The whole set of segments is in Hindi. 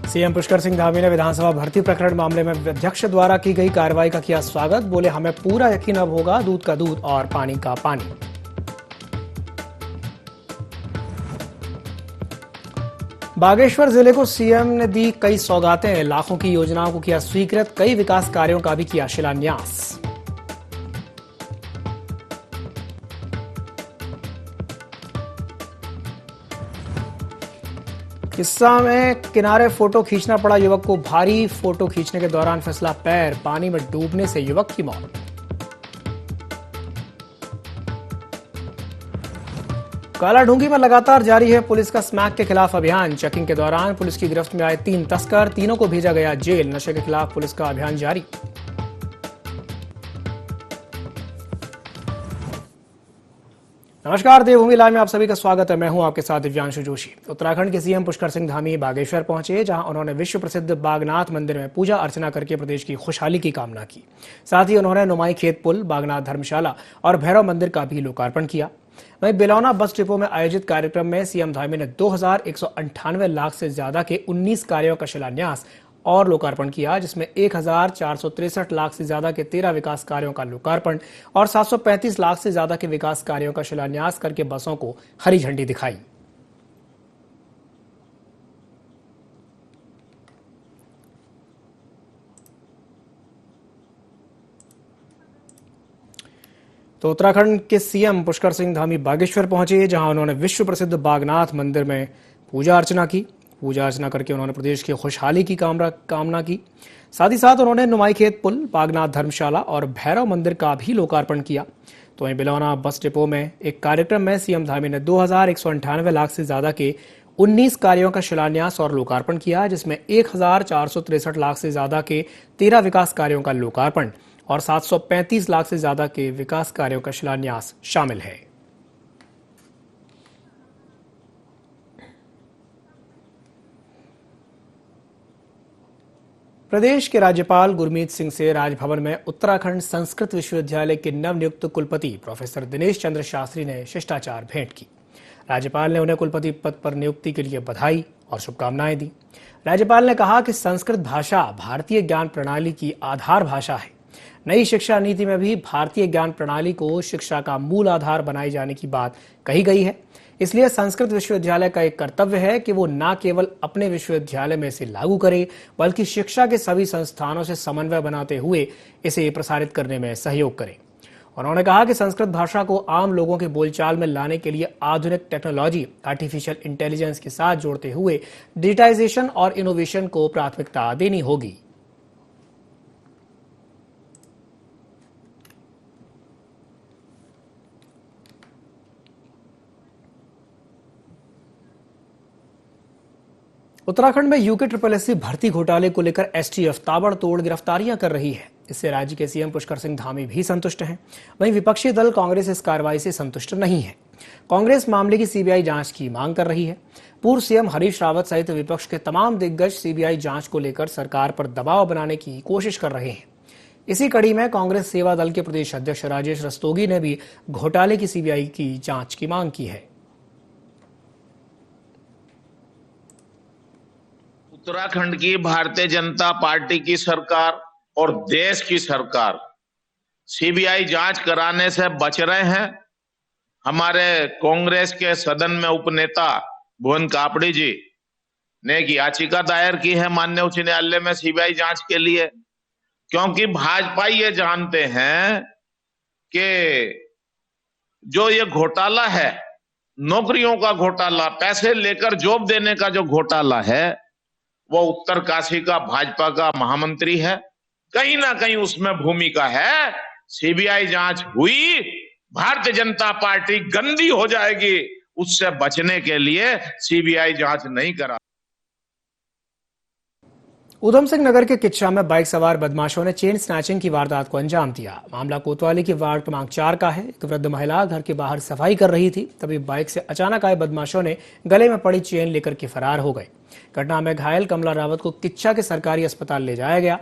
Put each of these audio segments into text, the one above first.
सीएम पुष्कर सिंह धामी ने विधानसभा भर्ती प्रकरण मामले में अध्यक्ष द्वारा की गई कार्रवाई का किया स्वागत। बोले, हमें पूरा यकीन अब होगा, दूध का दूध और पानी का पानी। बागेश्वर जिले को सीएम ने दी कई सौगातें, लाखों की योजनाओं को किया स्वीकृत, कई विकास कार्यों का भी किया शिलान्यास। किस्सा में किनारे फोटो खींचना पड़ा युवक को भारी, फोटो खींचने के दौरान फिसला पैर, पानी में डूबने से युवक की मौत। कालाढूंगी में लगातार जारी है पुलिस का स्मैक के खिलाफ अभियान। चेकिंग के दौरान पुलिस की गिरफ्त में आए 3 तस्कर, तीनों को भेजा गया जेल। नशे के खिलाफ पुलिस का अभियान जारी। नमस्कार, देवभूमि लाइव में आप सभी का स्वागत है। मैं हूं आपके साथ दिव्यांशु जोशी। उत्तराखंड के सीएम पुष्कर सिंह धामी बागेश्वर पहुंचे, जहां उन्होंने विश्व प्रसिद्ध बागनाथ मंदिर में पूजा अर्चना करके प्रदेश की खुशहाली की कामना की। साथ ही उन्होंने नुमाई खेत पुल, बागनाथ धर्मशाला और भैरव मंदिर का भी लोकार्पण किया। वहीं बिलौना बस डिपो में आयोजित कार्यक्रम में सीएम धामी ने 2198 लाख से ज्यादा के 19 कार्यों का शिलान्यास और लोकार्पण किया, जिसमें 1463 लाख से ज्यादा के 13 विकास कार्यों का लोकार्पण और 735 लाख से ज्यादा के विकास कार्यों का शिलान्यास करके बसों को हरी झंडी दिखाई। तो उत्तराखंड के सीएम पुष्कर सिंह धामी बागेश्वर पहुंचे, जहां उन्होंने विश्व प्रसिद्ध बागनाथ मंदिर में पूजा अर्चना की। पूजा अर्चना करके उन्होंने प्रदेश की खुशहाली की कामना की। साथ ही साथ उन्होंने नुमाई खेत पुल, बागनाथ धर्मशाला और भैरव मंदिर का भी लोकार्पण किया। तो वहीं बिलौना बस डिपो में एक कार्यक्रम में सीएम धामी ने 2198 लाख से ज्यादा के 19 कार्यों का शिलान्यास और लोकार्पण किया, जिसमें 1463 लाख से ज्यादा के 13 विकास कार्यों का लोकार्पण और 735 लाख से ज्यादा के विकास कार्यों का शिलान्यास शामिल है। प्रदेश के राज्यपाल गुरमीत सिंह से राजभवन में उत्तराखंड संस्कृत विश्वविद्यालय के नवनियुक्त कुलपति प्रोफेसर दिनेश चंद्र शास्त्री ने शिष्टाचार भेंट की। राज्यपाल ने उन्हें कुलपति पद पर नियुक्ति के लिए बधाई और शुभकामनाएं दी। राज्यपाल ने कहा कि संस्कृत भाषा भारतीय ज्ञान प्रणाली की आधार भाषा है। नई शिक्षा नीति में भी भारतीय ज्ञान प्रणाली को शिक्षा का मूल आधार बनाए जाने की बात कही गई है। इसलिए संस्कृत विश्वविद्यालय का एक कर्तव्य है कि वो न केवल अपने विश्वविद्यालय में इसे लागू करे, बल्कि शिक्षा के सभी संस्थानों से समन्वय बनाते हुए इसे प्रसारित करने में सहयोग करे। उन्होंने कहा कि संस्कृत भाषा को आम लोगों के बोलचाल में लाने के लिए आधुनिक टेक्नोलॉजी, आर्टिफिशियल इंटेलिजेंस के साथ जोड़ते हुए डिजिटाइजेशन और इनोवेशन को प्राथमिकता देनी होगी। उत्तराखंड में यूके SSSC भर्ती घोटाले को लेकर एसटीएफ ताबड़तोड़ गिरफ्तारियां कर रही है। इससे राज्य के सीएम पुष्कर सिंह धामी भी संतुष्ट हैं। वहीं विपक्षी दल कांग्रेस इस कार्रवाई से संतुष्ट नहीं है। कांग्रेस मामले की सीबीआई जांच की मांग कर रही है। पूर्व सीएम हरीश रावत सहित विपक्ष के तमाम दिग्गज सीबीआई जांच को लेकर सरकार पर दबाव बनाने की कोशिश कर रहे हैं। इसी कड़ी में कांग्रेस सेवा दल के प्रदेश अध्यक्ष राजेश रस्तोगी ने भी घोटाले की सीबीआई की जांच की मांग की है। उत्तराखंड की भारतीय जनता पार्टी की सरकार और देश की सरकार सीबीआई जांच कराने से बच रहे हैं। हमारे कांग्रेस के सदन में उपनेता भुवन कापड़ी जी ने एक याचिका दायर की है माननीय उच्च न्यायालय में सीबीआई जांच के लिए, क्योंकि भाजपा ये जानते हैं कि जो ये घोटाला है, नौकरियों का घोटाला, पैसे लेकर जॉब देने का जो घोटाला है, वो उत्तरकाशी का भाजपा का महामंत्री है। कहीं ना कहीं उसमें भूमिका है। सीबीआई जांच हुई, भारतीय जनता पार्टी गंदी हो जाएगी, उससे बचने के लिए सीबीआई जांच नहीं करा। ऊधम सिंह नगर के किच्चा में बाइक सवार बदमाशों ने चेन स्नैचिंग की वारदात को अंजाम दिया। मामला कोतवाली के वार्ड क्रमांक 4 का है। एक वृद्ध महिला घर के बाहर सफाई कर रही थी, तभी बाइक से अचानक आए बदमाशों ने गले में पड़ी चेन लेकर के फरार हो गए। घटना में घायल कमला रावत को किच्चा के सरकारी अस्पताल ले जाया गया।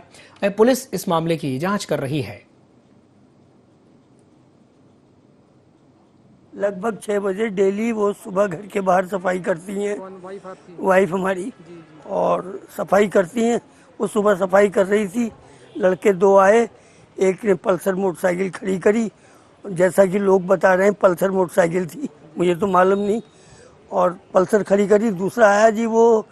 पुलिस इस मामले की जांच कर रही है। लगभग 6 बजे डेली वो सुबह घर के बाहर सफाई करती हैं, वाइफ हमारी, और सफाई करती हैं। वो सुबह सफाई कर रही थी, लड़के 2 आए, एक ने पल्सर मोटरसाइकिल खड़ी करी, जैसा कि लोग बता रहे हैं पल्सर मोटरसाइकिल थी, मुझे तो मालूम नहीं, और पल्सर खड़ी करी। दूसरा आया जी, वो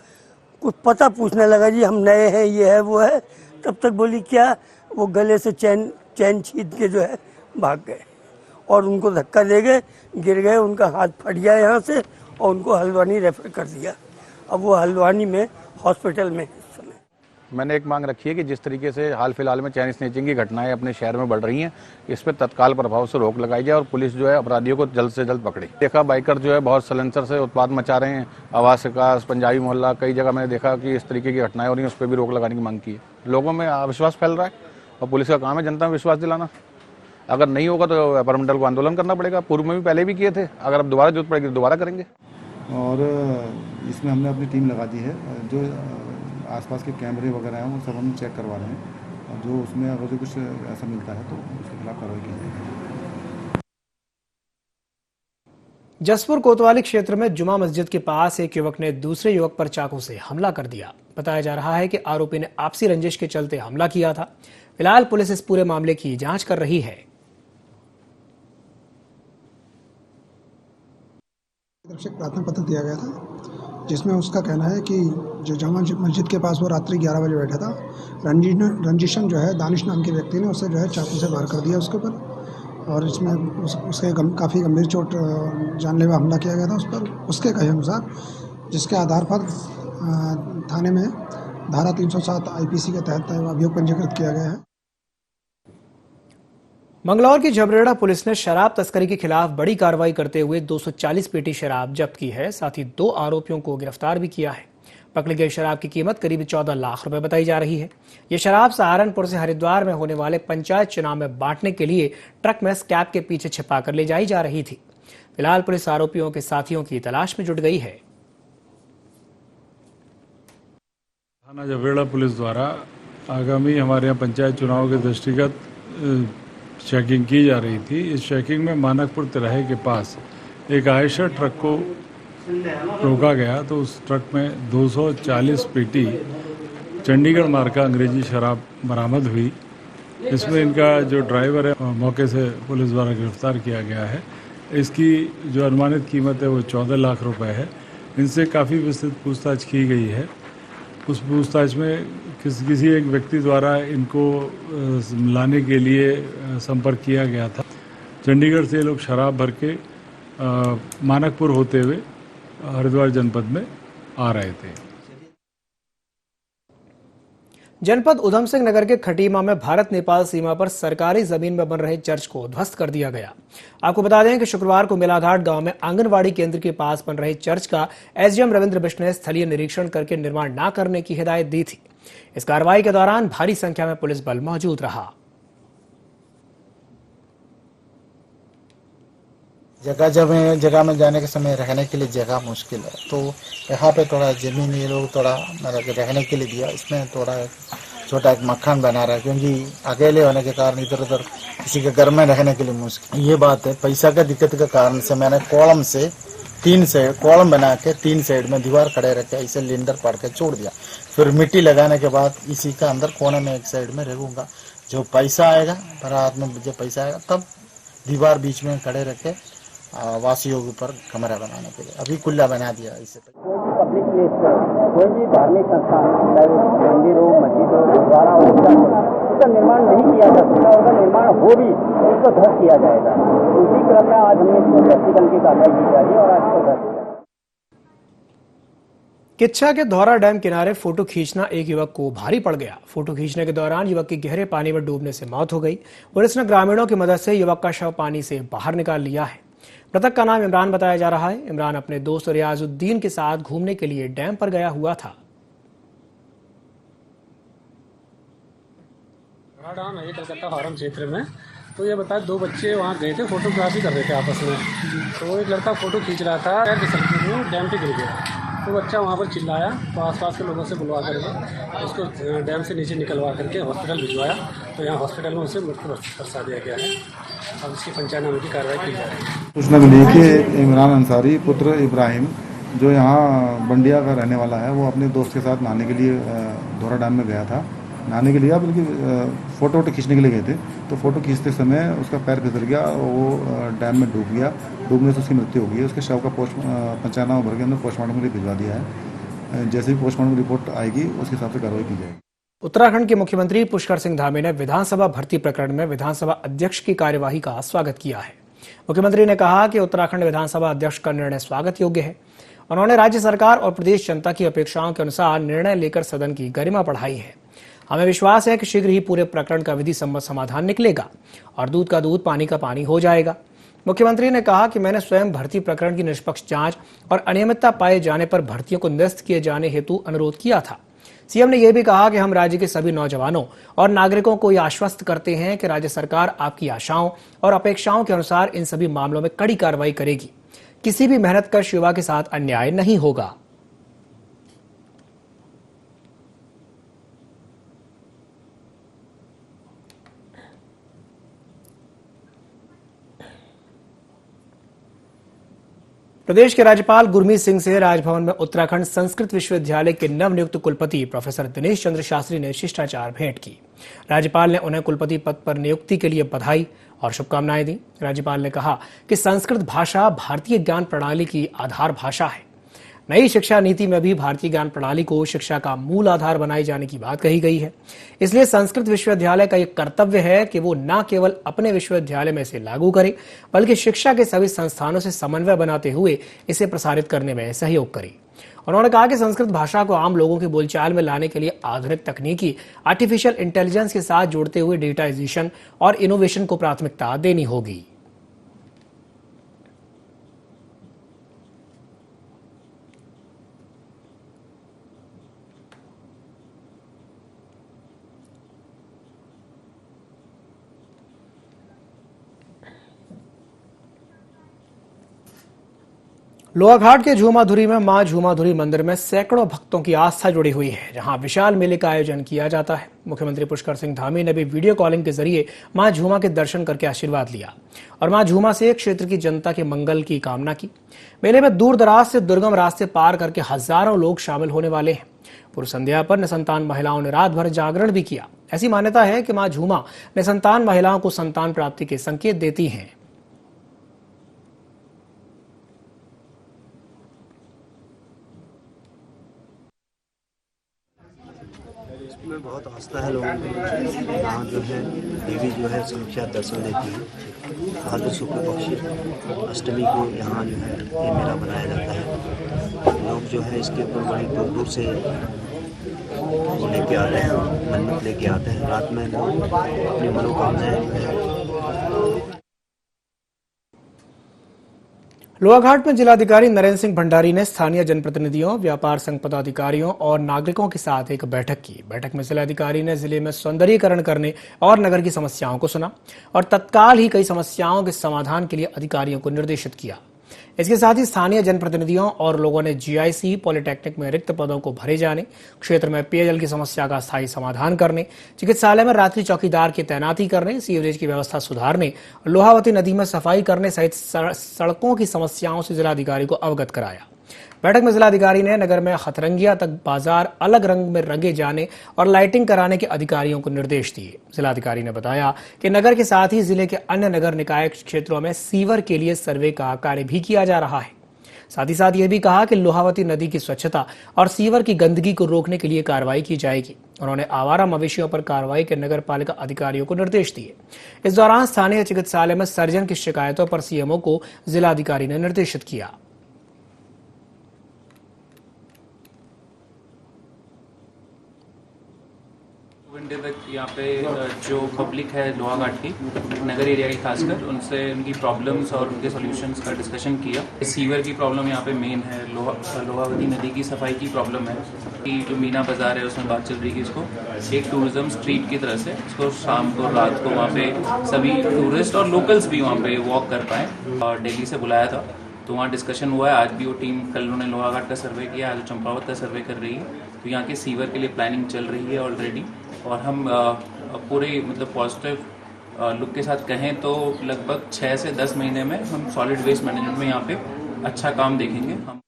कुछ पता पूछने लगा, जी हम नए हैं, ये है वो है। तब तक बोली क्या, वो गले से चैन छीन के जो है भाग गए और उनको धक्का दे गए, गिर गए, उनका हाथ फट गया यहाँ से और उनको हल्द्वानी रेफर कर दिया। अब वो हल्द्वानी में हॉस्पिटल में इस समय। मैंने एक मांग रखी है कि जिस तरीके से हाल फिलहाल में चैन स्नैचिंग की घटनाएं अपने शहर में बढ़ रही हैं, इस पर तत्काल प्रभाव से रोक लगाई जाए और पुलिस जो है अपराधियों को जल्द से जल्द पकड़े। देखा बाइकर जो है बहुत सलेंसर से उत्पाद मचा रहे हैं, आवास विकास, पंजाबी मोहल्ला, कई जगह मैंने देखा कि इस तरीके की घटनाएं हो रही हैं, उस पर भी रोक लगाने की मांग की है। लोगों में अविश्वास फैल रहा है और पुलिस का काम है जनता में विश्वास दिलाना। अगर नहीं होगा तो अपर को आंदोलन करना पड़ेगा। पूर्व में भी पहले भी किए थे, अगर अब दोबारा जरूरत पड़ेगी तो दोबारा करेंगे। और इसमें हमने अपनी टीम लगा दी है, जो आसपास के कैमरे वगैरह हैं वो सब हम चेक करवा रहे हैं, और जो उसमें अगर जो कुछ ऐसा मिलता है तो उसके खिलाफ कार्रवाई की जाएगी। जसपुर कोतवाली क्षेत्र में जुमा मस्जिद के पास एक युवक ने दूसरे युवक पर चाकू से हमला कर दिया। बताया जा रहा है कि आरोपी ने आपसी रंजिश के चलते हमला किया था। फिलहाल पुलिस इस पूरे मामले की जांच कर रही है। प्रार्थना पत्र दिया गया था, जिसमें उसका कहना है कि जो जामा मस्जिद के पास वो रात्रि 11 बजे बैठा था, रंजिशन जो है दानिश नाम के व्यक्ति ने उसे जो है चाकू से वार कर दिया उसके ऊपर, और इसमें उसके काफ़ी गंभीर चोट, जानलेवा हमला किया गया था उस पर, उसके कहे अनुसार, जिसके आधार पर थाने में धारा 307 आईपीसी के तहत अभियोग पंजीकृत किया गया है। मंगलौर की झबरेड़ा पुलिस ने शराब तस्करी के खिलाफ बड़ी कार्रवाई करते हुए 240 पेटी शराब जब्त की है। साथ ही 2 आरोपियों को गिरफ्तार भी किया है। पकड़ी गई शराब की कीमत करीब 14 लाख रुपए बताई जा रही है। ये शराब सहारनपुर से हरिद्वार में होने वाले पंचायत चुनाव में बांटने के लिए ट्रक में स्कैब के पीछे छिपाकर ले जाई जा रही थी। फिलहाल पुलिस आरोपियों के साथियों की तलाश में जुट गई है। थाना झबरेड़ा पुलिस द्वारा आगामी हमारे यहाँ पंचायत चुनाव के दृष्टिगत चेकिंग की जा रही थी। इस चेकिंग में मानकपुर तिराहे के पास एक आयशर ट्रक को रोका गया, तो उस ट्रक में 240 पेटी चंडीगढ़ मार्का अंग्रेजी शराब बरामद हुई। इसमें इनका जो ड्राइवर है मौके से पुलिस द्वारा गिरफ्तार किया गया है। इसकी जो अनुमानित कीमत है वो 14 लाख रुपए है। इनसे काफ़ी विस्तृत पूछताछ की गई है। उस पूछताछ में किसी एक व्यक्ति द्वारा इनको लाने के लिए संपर्क किया गया था। चंडीगढ़ से लोग शराब भर के मानकपुर होते हुए हरिद्वार जनपद में आ रहे थे। जनपद उधम सिंह नगर के खटीमा में भारत नेपाल सीमा पर सरकारी जमीन में बन रहे चर्च को ध्वस्त कर दिया गया। आपको बता दें कि शुक्रवार को मेलाघाट गांव में आंगनवाड़ी केंद्र के पास बन रहे चर्च का एसडीएम रविंद्र बिष्ट ने स्थलीय निरीक्षण करके निर्माण न करने की हिदायत दी थी। इस कार्रवाई के दौरान भारी संख्या में पुलिस बल मौजूद रहा। जगह में जाने के समय रहने के लिए जगह मुश्किल है, तो यहाँ पे थोड़ा जमीन ये लोग थोड़ा मतलब रहने के लिए दिया। इसमें थोड़ा छोटा एक मकान बना रहा है, क्योंकि अकेले होने के कारण इधर उधर किसी के घर में रहने के लिए मुश्किल ये बात है। पैसा का दिक्कत के कारण से मैंने कॉलम से 3 साइड कॉलम बना के 3 साइड में दीवार खड़े रखे, इसे लिंडर पाड़ के छोड़ दिया। फिर मिट्टी लगाने के बाद इसी का अंदर कोने में एक साइड में रहूंगा। जो पैसा आएगा बारात में, जो पैसा आएगा तब दीवार बीच में खड़े रखे वासियों के ऊपर कमरा बनाने के लिए अभी कुल्ला बना दिया। इससे पब्लिक प्लेस पर कोई भी धार्मिक संस्थान, चाहे वो मंदिर हो, मस्जिद हो, गुरुद्वारा हो, उसका निर्माण नहीं किया जा सकता। उसका निर्माण हो भी उसको ध्वस्त किया जाएगा। उसी क्रम में आज हमने इसको ध्वस्तीकरण की कार्रवाई की जा रही है और आज इसको ध्वस्त किया। किच्छा के धौरा डैम किनारे फोटो खींचना एक युवक को भारी पड़ गया। फोटो खींचने के दौरान युवक की गहरे पानी में डूबने से मौत हो गई। पुलिस ने ग्रामीणों की मदद से युवक का शव पानी से बाहर निकाल लिया है। मृतक का नाम इमरान बताया जा रहा है। इमरान अपने दोस्त रियाजुद्दीन के साथ घूमने के लिए डैम पर गया हुआ था। कलकत्ता फार्म क्षेत्र में तो ये बताया 2 बच्चे वहाँ गए थे, फोटोग्राफी कर रहे थे आपस में। तो एक लड़का फोटो खींच रहा था, डैम पे गिर गया। तो बच्चा वहाँ पर चिल्लाया, तो आसपास के लोगों से बुलवा करके उसको डैम से नीचे निकलवा करके हॉस्पिटल भिजवाया। तो यहाँ हॉस्पिटल में उसे मृत्यु दर्शा दिया गया है। अब इसकी पंचायत की कार्रवाई की जा रही है। सूचना मिली कि इमरान अंसारी पुत्र इब्राहिम जो यहाँ बंडिया का रहने वाला है, वो अपने दोस्त के साथ नहाने के लिए धौरा डैम में गया था। नहाने के लिए बल्कि फ़ोटो खींचने के लिए गए थे, तो फ़ोटो खींचते समय उसका पैर फिसल गया, वो डैम में डूब गया। डूबने से उसकी मृत्यु हो गई है। उसके शव का पंचायतनामा भर के हमने पोस्टमार्टम के लिए भिजवा दिया है। जैसे ही पोस्टमार्टम रिपोर्ट आएगी उसके हिसाब से कार्रवाई की जाएगी। उत्तराखंड के मुख्यमंत्री पुष्कर सिंह धामी ने विधानसभा भर्ती प्रकरण में विधानसभा अध्यक्ष की कार्यवाही का स्वागत किया है। मुख्यमंत्री ने कहा कि उत्तराखंड विधानसभा अध्यक्ष का निर्णय स्वागत योग्य है। उन्होंने राज्य सरकार और प्रदेश जनता की अपेक्षाओं के अनुसार निर्णय लेकर सदन की गरिमा बढ़ाई है। हमें विश्वास है कि शीघ्र ही पूरे प्रकरण का विधि सम्मत समाधान निकलेगा और दूध का दूध पानी का पानी हो जाएगा। मुख्यमंत्री ने कहा कि मैंने स्वयं भर्ती प्रकरण की निष्पक्ष जांच और अनियमितता पाए जाने पर भर्तियों को निरस्त किए जाने हेतु अनुरोध किया था। सीएम ने यह भी कहा कि हम राज्य के सभी नौजवानों और नागरिकों को यह आश्वस्त करते हैं कि राज्य सरकार आपकी आशाओं और अपेक्षाओं के अनुसार इन सभी मामलों में कड़ी कार्रवाई करेगी। किसी भी मेहनतकश युवा के साथ अन्याय नहीं होगा। प्रदेश के राज्यपाल गुरमीत सिंह से राजभवन में उत्तराखंड संस्कृत विश्वविद्यालय के नवनियुक्त कुलपति प्रोफेसर दिनेश चंद्र शास्त्री ने शिष्टाचार भेंट की। राज्यपाल ने उन्हें कुलपति पद पर नियुक्ति के लिए बधाई और शुभकामनाएं दी। राज्यपाल ने कहा कि संस्कृत भाषा भारतीय ज्ञान प्रणाली की आधार भाषा है। नई शिक्षा नीति में भी भारतीय ज्ञान प्रणाली को शिक्षा का मूल आधार बनाए जाने की बात कही गई है। इसलिए संस्कृत विश्वविद्यालय का यह कर्तव्य है कि वो न केवल अपने विश्वविद्यालय में इसे लागू करे, बल्कि शिक्षा के सभी संस्थानों से समन्वय बनाते हुए इसे प्रसारित करने में सहयोग करे। उन्होंने कहा कि संस्कृत भाषा को आम लोगों की बोलचाल में लाने के लिए आधुनिक तकनीकी आर्टिफिशियल इंटेलिजेंस के साथ जोड़ते हुए डिजिटाइजेशन और इनोवेशन को प्राथमिकता देनी होगी। लोहाघाट के झूमाधुरी में मां झूमाधुरी मंदिर में सैकड़ों भक्तों की आस्था जुड़ी हुई है, जहां विशाल मेले का आयोजन किया जाता है। मुख्यमंत्री पुष्कर सिंह धामी ने भी वीडियो कॉलिंग के जरिए मां झूमा के दर्शन करके आशीर्वाद लिया और मां झूमा से क्षेत्र की जनता के मंगल की कामना की। मेले में दूर दराज से दुर्गम रास्ते पार करके हजारों लोग शामिल होने वाले हैं। पूर्व संध्या पर निसंतान महिलाओं ने रात भर जागरण भी किया। ऐसी मान्यता है कि मां झूमा निसंतान महिलाओं को संतान प्राप्ति के संकेत देती हैं। इसमें बहुत आस्था है लोगों की। यहाँ जो है देवी जो है साक्षात दर्शन देती है। भाद्र शुक्ल पक्ष अष्टमी को यहाँ जो है ये मेला बनाया जाता है। लोग जो है इसके ऊपर बड़ी दूर दूर से लेके आते हैं, मन्नत लेके आते हैं। रात में लोग अपनी मनोकामनाएं जो है। लोहाघाट में जिलाधिकारी नरेंद्र सिंह भंडारी ने स्थानीय जनप्रतिनिधियों, व्यापार संघ पदाधिकारियों और नागरिकों के साथ एक बैठक की। बैठक में जिलाधिकारी ने जिले में सौंदर्यीकरण करने और नगर की समस्याओं को सुना और तत्काल ही कई समस्याओं के समाधान के लिए अधिकारियों को निर्देशित किया। इसके साथ ही स्थानीय जनप्रतिनिधियों और लोगों ने जीआईसी पॉलिटेक्निक में रिक्त पदों को भरे जाने, क्षेत्र में पेयजल की समस्या का स्थायी समाधान करने, चिकित्सालय में रात्रि चौकीदार की तैनाती करने, सीवरेज की व्यवस्था सुधारने, लोहावती नदी में सफाई करने सहित सड़कों की समस्याओं से जिलाधिकारी को अवगत कराया। बैठक में जिलाधिकारी ने नगर में हथरंगिया तक बाजार अलग रंग में रंगे जाने और लाइटिंग कराने के अधिकारियों को निर्देश दिए। जिलाधिकारी ने बताया कि नगर के साथ ही जिले के अन्य नगर निकाय क्षेत्रों में सीवर के लिए सर्वे का कार्य भी किया जा रहा है। साथ ही साथ ये भी कहा कि लोहावती नदी की स्वच्छता और सीवर की गंदगी को रोकने के लिए कार्रवाई की जाएगी। उन्होंने आवारा मवेशियों पर कार्रवाई के नगर पालिका अधिकारियों को निर्देश दिए। इस दौरान स्थानीय चिकित्सालय में सर्जन की शिकायतों पर सीएमओ को जिलाधिकारी ने निर्देशित किया। घंटे तक यहाँ पे जो पब्लिक है लोहाघाट की नगर एरिया की खासकर उनसे उनकी प्रॉब्लम्स और उनके सॉल्यूशंस का डिस्कशन किया। सीवर की प्रॉब्लम यहाँ पे मेन है, लोहावती नदी की सफाई की प्रॉब्लम है कि जो मीना बाजार है उसमें बात चल रही है इसको एक टूरिज्म स्ट्रीट की तरह से इसको शाम को रात को वहाँ पे सभी टूरिस्ट और लोकल्स भी वहाँ पे वॉक कर पाएँ। और दिल्ली से बुलाया था तो वहाँ डिस्कशन हुआ है। आज भी वो टीम, कल उन्होंने लोहाघाट का सर्वे किया, आज चंपावत का सर्वे कर रही है। तो यहाँ के सीवर के लिए प्लानिंग चल रही है ऑलरेडी, और हम पूरे मतलब पॉजिटिव लुक के साथ कहें तो लगभग 6 से 10 महीने में हम सॉलिड वेस्ट मैनेजमेंट में यहाँ पे अच्छा काम देखेंगे। हम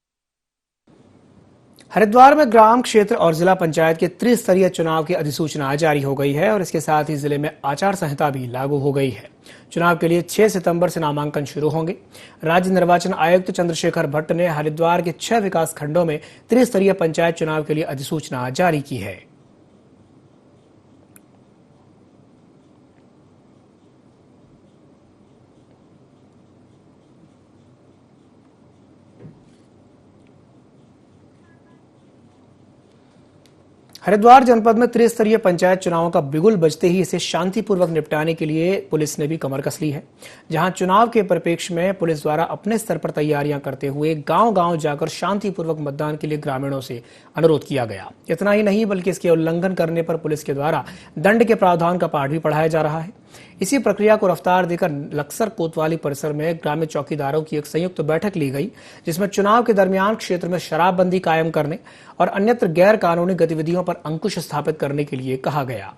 हरिद्वार में ग्राम, क्षेत्र और जिला पंचायत के त्रिस्तरीय चुनाव की अधिसूचना जारी हो गई है और इसके साथ ही जिले में आचार संहिता भी लागू हो गई है। चुनाव के लिए 6 सितंबर से नामांकन शुरू होंगे। राज्य निर्वाचन आयुक्त चंद्रशेखर भट्ट ने हरिद्वार के 6 विकास खंडों में त्रिस्तरीय पंचायत चुनाव के लिए अधिसूचना जारी की है। हरिद्वार जनपद में त्रिस्तरीय पंचायत चुनावों का बिगुल बजते ही इसे शांतिपूर्वक निपटाने के लिए पुलिस ने भी कमर कस ली है। जहां चुनाव के परिप्रेक्ष्य में पुलिस द्वारा अपने स्तर पर तैयारियां करते हुए गांव-गांव जाकर शांतिपूर्वक मतदान के लिए ग्रामीणों से अनुरोध किया गया। इतना ही नहीं बल्कि इसके उल्लंघन करने पर पुलिस के द्वारा दंड के प्रावधान का पाठ भी पढ़ाया जा रहा है। इसी प्रक्रिया को रफ्तार देकर लक्सर कोतवाली परिसर में ग्राम्य चौकीदारों की एक संयुक्त बैठक ली गई, जिसमें चुनाव के दरमियान क्षेत्र में शराबबंदी कायम करने और अन्यत्र गैर कानूनी गतिविधियों पर अंकुश स्थापित करने के लिए कहा गया।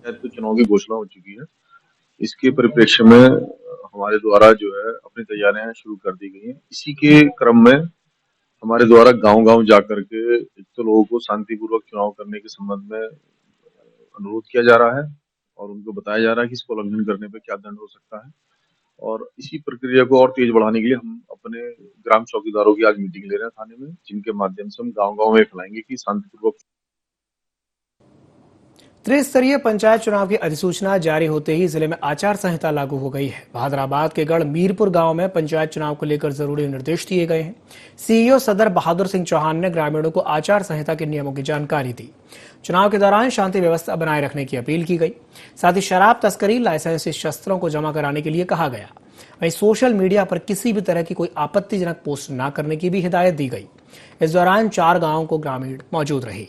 तो चुनाव की घोषणा हो चुकी है, इसके परिप्रेक्ष्य में हमारे द्वारा जो है अपनी तैयारियां शुरू कर दी गई हैं। इसी के क्रम में हमारे द्वारा गांव-गांव जाकर के एक तो लोगों को शांतिपूर्वक चुनाव करने के संबंध में अनुरोध किया जा रहा है और उनको बताया जा रहा है कि इसको उल्लंघन करने पे क्या दंड हो सकता है। और इसी प्रक्रिया को और तेज बढ़ाने के लिए हम अपने ग्राम चौकीदारों की आज मीटिंग ले रहे हैं थाने में, जिनके माध्यम से हम गांव-गांव में फैलाएंगे कि शांतिपूर्वक। त्रिस्तरीय पंचायत चुनाव की अधिसूचना जारी होते ही जिले में आचार संहिता लागू हो गई है। बहादुराबाद के गढ़ मीरपुर गांव में पंचायत चुनाव को लेकर जरूरी निर्देश दिए गए हैं। सीईओ सदर बहादुर सिंह चौहान ने ग्रामीणों को आचार संहिता के नियमों की जानकारी दी। चुनाव के दौरान शांति व्यवस्था बनाए रखने की अपील की गई। साथ ही शराब तस्करी, लाइसेंसी शस्त्रों को जमा कराने के लिए कहा गया। वहीं सोशल मीडिया पर किसी भी तरह की कोई आपत्तिजनक पोस्ट न करने की भी हिदायत दी गई। इस दौरान 4 गांवों को ग्रामीण मौजूद रहे।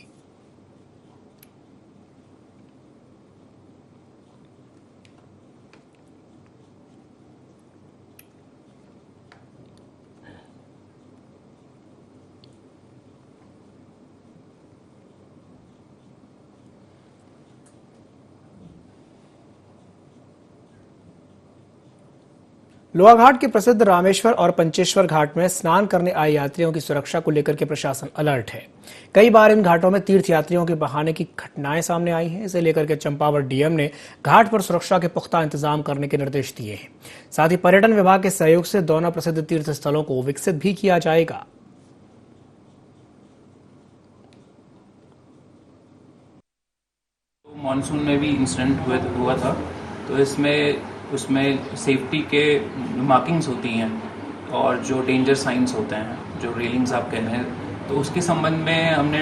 लोहाघाट के प्रसिद्ध रामेश्वर और पंचेश्वर घाट में स्नान करने आए यात्रियों की सुरक्षा को लेकर के प्रशासन अलर्ट है। कई बार इन घाटों में तीर्थयात्रियों के बहाने की घटनाएं सामने आई हैं। इसे लेकर के चंपावत डीएम ने घाट पर सुरक्षा के पुख्ता इंतजाम करने के निर्देश दिए हैं। साथ ही पर्यटन विभाग के सहयोग से दोनों प्रसिद्ध तीर्थ स्थलों को विकसित भी किया जाएगा। मानसून में भी इंसिडेंट हुआ था, तो उसमें सेफ्टी के मार्किंग्स होती हैं और जो डेंजर साइंस होते हैं, जो रेलिंग्स आप कह रहे हैं, तो उसके संबंध में हमने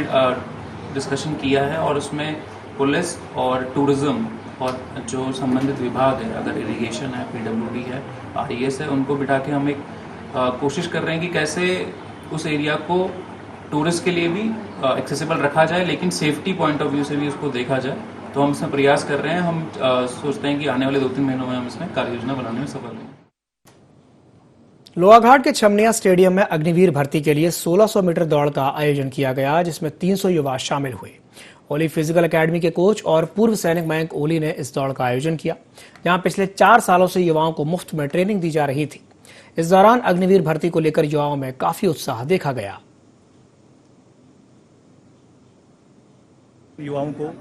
डिस्कशन किया है और उसमें पुलिस और टूरिज्म और जो संबंधित विभाग है, अगर इरिगेशन है, पीडब्ल्यूडी है, आरईएस है, उनको बिठा के हम एक कोशिश कर रहे हैं कि कैसे उस एरिया को टूरिस्ट के लिए भी एक्सेसिबल रखा जाए, लेकिन सेफ्टी पॉइंट ऑफ व्यू से भी उसको देखा जाए। तो हम इसमें प्रयास कर रहे हैं। हम सोचते हैं कि आने वाले 2-3 महीनों में हम इसमें कार्य योजना बनाने में सफल होंगे। लोहाघाट के छमनिया स्टेडियम में अग्निवीर भर्ती के लिए 1600 मीटर दौड़ का आयोजन किया गया, जिसमें 300 युवा शामिल हुए। ओली फिजिकल एकेडमी के कोच और पूर्व सैनिक मयंक ओली ने इस दौड़ का आयोजन किया, जहां पिछले 4 सालों से युवाओं को मुफ्त में ट्रेनिंग दी जा रही थी। इस दौरान अग्निवीर भर्ती को लेकर युवाओं में काफी उत्साह देखा गया। युवाओं को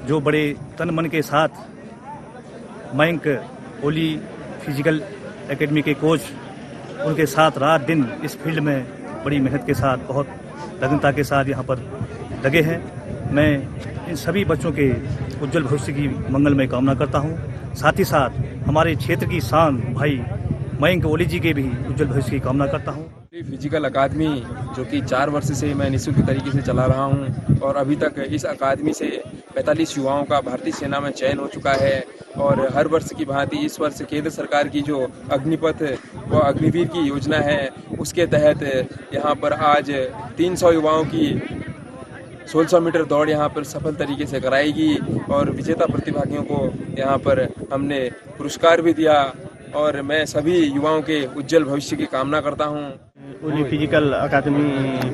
जो बड़े तन मन के साथ मयंक ओली फिजिकल एकेडमी के कोच उनके साथ रात दिन इस फील्ड में बड़ी मेहनत के साथ, बहुत लगनता के साथ यहाँ पर लगे हैं। मैं इन सभी बच्चों के उज्जवल भविष्य की मंगलमय कामना करता हूँ। साथ ही साथ हमारे क्षेत्र की शान भाई मयंक ओली जी के भी उज्जवल भविष्य की कामना करता हूँ। फिजिकल अकादमी जो कि 4 वर्ष से मैं निःशुल्क तरीके से चला रहा हूं और अभी तक इस अकादमी से 45 युवाओं का भारतीय सेना में चयन हो चुका है। और हर वर्ष की भांति इस वर्ष केंद्र सरकार की जो अग्निपथ व अग्निवीर की योजना है, उसके तहत यहाँ पर आज 300 युवाओं की 1600 मीटर दौड़ यहाँ पर सफल तरीके से कराएगी और विजेता प्रतिभागियों को यहाँ पर हमने पुरस्कार भी दिया और मैं सभी युवाओं के उज्जवल भविष्य की कामना करता हूँ। ओली फिजिकल अकादमी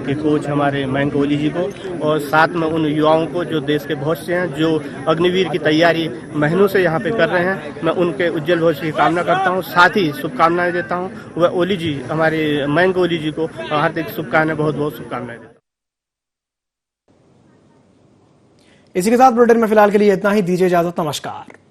के कोच हमारे मयंक ओली जी को और साथ में उन युवाओं को जो देश के बहुत से हैं जो अग्निवीर की तैयारी महीनों से यहाँ पे कर रहे हैं, मैं उनके उज्जवल भविष्य की कामना करता हूँ। साथ ही शुभकामनाएं देता हूँ वह ओली जी हमारे मयंक ओली जी को हार्दिक शुभकामनाएं, बहुत बहुत शुभकामनाएं देता हूँ। इसी के साथ बुलेटिन में फिलहाल के लिए इतना ही। दीजिए इजाजत, नमस्कार।